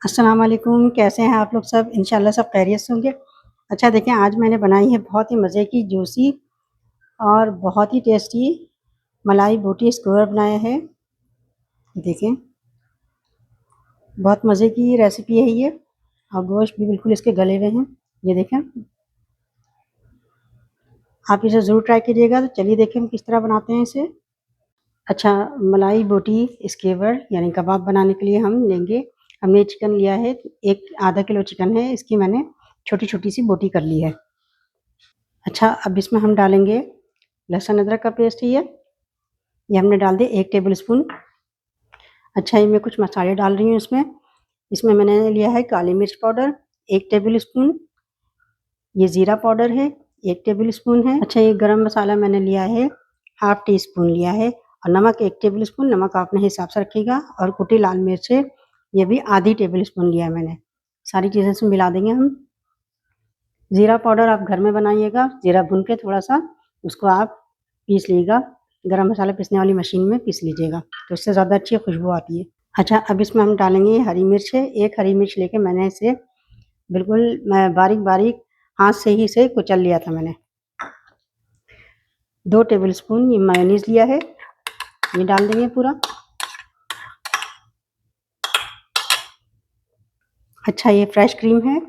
अस्सलाम वालेकुम, कैसे हैं आप लोग सब? इंशाल्लाह सब खैरियत से होंगे। अच्छा देखें, आज मैंने बनाई है बहुत ही मज़े की जूसी और बहुत ही टेस्टी मलाई बोटी स्क्वायर बनाया है। देखें, बहुत मज़े की रेसिपी है ये और गोश्त भी बिल्कुल इसके गले हुए हैं। ये देखें, आप इसे ज़रूर ट्राई कीजिएगा। तो चलिए देखें हम किस तरह बनाते हैं इसे। अच्छा, मलाई बोटी स्क्वायर यानी कबाब बनाने के लिए हमने चिकन लिया है, आधा किलो चिकन है, इसकी मैंने छोटी-छोटी सी बोटी कर ली है। अच्छा, अब इसमें हम डालेंगे लहसुन अदरक का पेस्ट है ये हमने डाल दिया 1 टेबल स्पून। अच्छा, ये मैं कुछ मसाले डाल रही हूँ इसमें। इसमें मैंने लिया है काली मिर्च पाउडर 1 टेबल स्पून, ये ज़ीरा पाउडर है 1 टेबल स्पून है। अच्छा, ये गरम मसाला मैंने लिया है हाफ़ टी स्पून लिया है और नमक 1 टेबल स्पून, नमक आप अपने हिसाब से रखिएगा। और कुटी लाल मिर्च है, ये भी आधी टेबल स्पून लिया है मैंने। सारी चीज़ें इसमें मिला देंगे हम। ज़ीरा पाउडर आप घर में बनाइएगा, ज़ीरा भून के थोड़ा-सा उसको आप पीस लीजिएगा, गरम मसाला पीसने वाली मशीन में पीस लीजिएगा, तो उससे ज़्यादा अच्छी खुशबू आती है। अच्छा, अब इसमें हम डालेंगे हरी मिर्च है, 1 हरी मिर्च लेके मैंने इसे बिल्कुल बारीक-बारीक हाथ से ही इसे कुचल लिया था मैंने। 2 टेबल स्पून ये मेयोनीज़ लिया है, ये डाल देंगे पूरा। अच्छा, ये फ्रेश क्रीम है,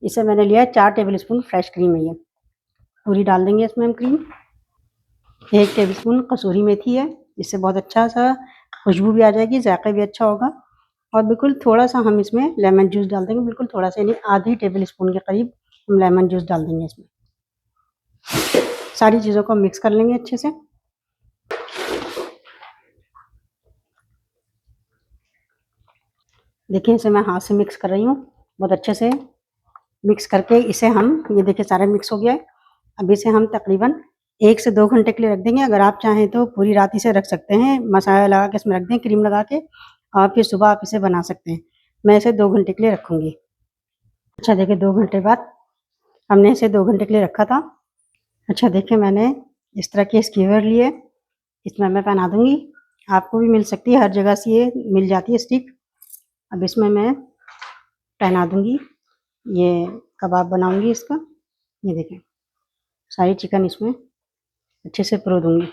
इसे मैंने लिया है 4 टेबल स्पून फ्रेश क्रीम है ये, पूरी डाल देंगे इसमें हम क्रीम। 1 टेबल स्पून कसूरी मेथी है, इससे बहुत अच्छा-सा खुशबू भी आ जाएगी, ज़ायक़ा भी अच्छा होगा। और बिल्कुल थोड़ा-सा हम इसमें लेमन जूस डाल देंगे, बिल्कुल थोड़ा-सा यानी आधी टेबल स्पून के करीब हम लेमन जूस डाल देंगे इसमें। सारी चीज़ों को मिक्स कर लेंगे अच्छे से। देखिए, इसे मैं हाथ से मिक्स कर रही हूँ, बहुत अच्छे से मिक्स करके इसे हम ये देखिए सारा मिक्स हो गया है। अब इसे हम तकरीबन 1 से 2 घंटे के लिए रख देंगे। अगर आप चाहें तो पूरी रात इसे रख सकते हैं, मसाला लगा के इसमें रख दें क्रीम लगा के और फिर सुबह आप इसे बना सकते हैं। मैं इसे 2 घंटे के लिए रखूँगी। अच्छा देखिए 2 घंटे बाद हमने इसे 2 घंटे के लिए रखा था। अच्छा देखिए मैंने इस तरह के स्कीवर लिए, इसमें मैं पहना दूँगी। आपको भी मिल सकती है, हर जगह से ये मिल जाती है स्टिक। अब इसमें मैं पहना दूँगी, ये कबाब बनाऊँगी इसका। ये देखें, सारी चिकन इसमें अच्छे से परो दूँगी।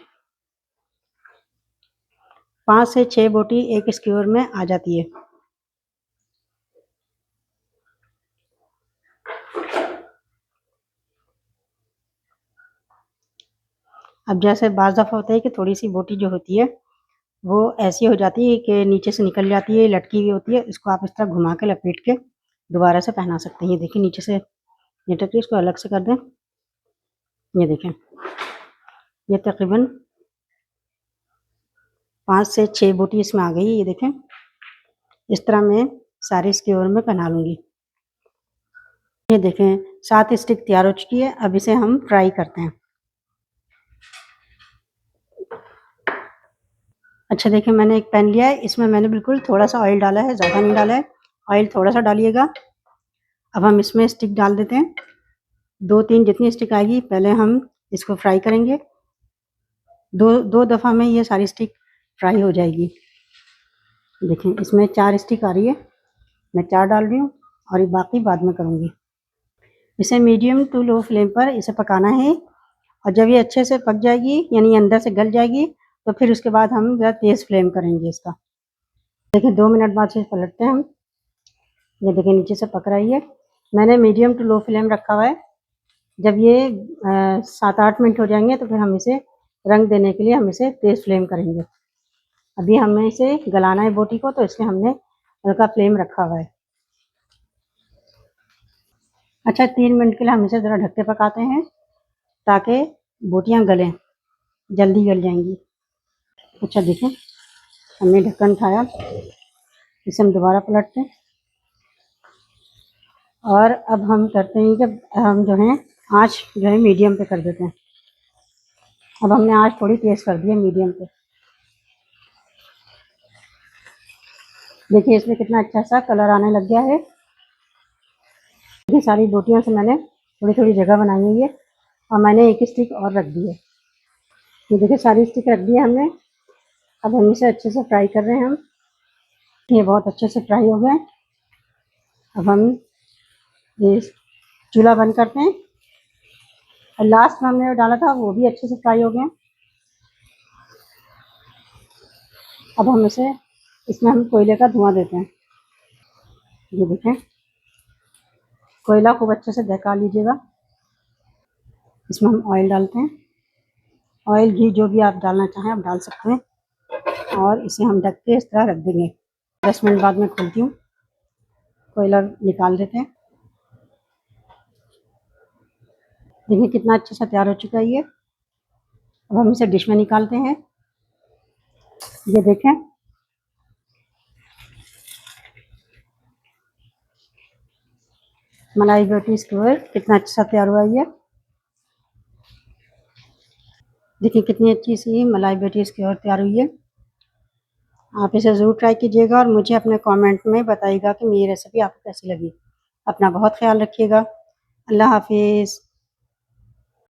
5 से 6 बोटी एक स्कीवर में आ जाती है। अब जैसे बाज़ दफ़ा होता है कि थोड़ी-सी बोटी जो होती है, वो ऐसी हो जाती है कि नीचे से निकल जाती है, लटकी हुई होती है। इसको आप इस तरह घुमा के लपेट के दोबारा से पहना सकते हैं। ये देखिए नीचे से लटक के इसको अलग से कर दें। ये देखें, ये तकरीबन 5 से 6 बोटी इसमें आ गई है। ये देखें, इस तरह मैं सारी स्कीवर में पहना लूँगी। ये देखें 7 स्टिक तैयार हो चुकी है। अब इसे हम फ्राई करते हैं। अच्छा देखिए मैंने एक पैन लिया है, इसमें मैंने बिल्कुल थोड़ा-सा ऑयल डाला है, ज़्यादा नहीं डाला है। ऑयल थोड़ा-सा डालिएगा। अब हम इसमें स्टिक डाल देते हैं। 2-3 जितनी स्टिक आएगी पहले हम इसको फ्राई करेंगे। 2 दफ़ा में ये सारी स्टिक फ्राई हो जाएगी। देखें इसमें 4 स्टिक आ रही है, मैं 4 डाल रही हूँ और ये बाकी बाद में करूँगी। इसे मीडियम टू लो फ्लेम पर इसे पकाना है और जब ये अच्छे से पक जाएगी यानी अंदर से गल जाएगी तो फिर उसके बाद हम ज़रा तेज़ फ्लेम करेंगे इसका। देखिए 2 मिनट बाद से पलटते हैं हम। ये देखिए नीचे से पक रही है। मैंने मीडियम टू लो फ्लेम रखा हुआ है। जब ये 7-8 मिनट हो जाएंगे तो फिर हम इसे रंग देने के लिए हम इसे तेज़ फ्लेम करेंगे। अभी हमें इसे गलाना है बोटी को, तो इसलिए हमने हल्का फ्लेम रखा हुआ है। अच्छा 3 मिनट के लिए हम इसे ज़रा ढक के पकाते हैं ताकि बोटियाँ गलें, जल्दी गल जाएंगी। अच्छा देखिए हमने ढक्कन उठाया, इसे हम दोबारा पलटते हैं और अब हम करते हैं कि हम जो है आँच जो है मीडियम पे कर देते हैं। अब हमने आँच थोड़ी तेज़ कर दी है मीडियम पे। देखिए इसमें कितना अच्छा सा कलर आने लग गया है। देखिए सारी बोटियों से मैंने थोड़ी-थोड़ी जगह बनाई हुई है और मैंने एक स्टिक और रख दी है। ये देखिए सारी स्टिक रख दी है हमने। अब हम इसे अच्छे से फ्राई कर रहे हैं हम। ये बहुत अच्छे से फ्राई हो गए। अब हम ये चूल्हा बंद करते हैं। और लास्ट में हमने डाला था वो भी अच्छे से फ्राई हो गए। अब हम इसमें हम कोयले का धुआं देते हैं। ये देखें, कोयला खूब अच्छे से दहका लीजिएगा। इसमें हम ऑयल डालते हैं। ऑयल घी जो भी आप डालना चाहें आप डाल सकते हैं। और इसे हम ढक के इस तरह रख देंगे। 10 मिनट बाद मैं खोलती हूँ। कोयला निकाल देते हैं। देखिए कितना अच्छे से तैयार हो चुका है ये। अब हम इसे डिश में निकालते हैं। ये देखें, मलाई बोटी स्क्वायर कितना अच्छा तैयार हुआ है ये। देखिए कितनी अच्छी सी मलाई बोटी स्क्वायर तैयार हुई है। आप इसे ज़रूर ट्राई कीजिएगा और मुझे अपने कमेंट में बताइएगा कि मेरी रेसिपी आपको कैसी लगी। अपना बहुत ख्याल रखिएगा। अल्लाह हाफिज़।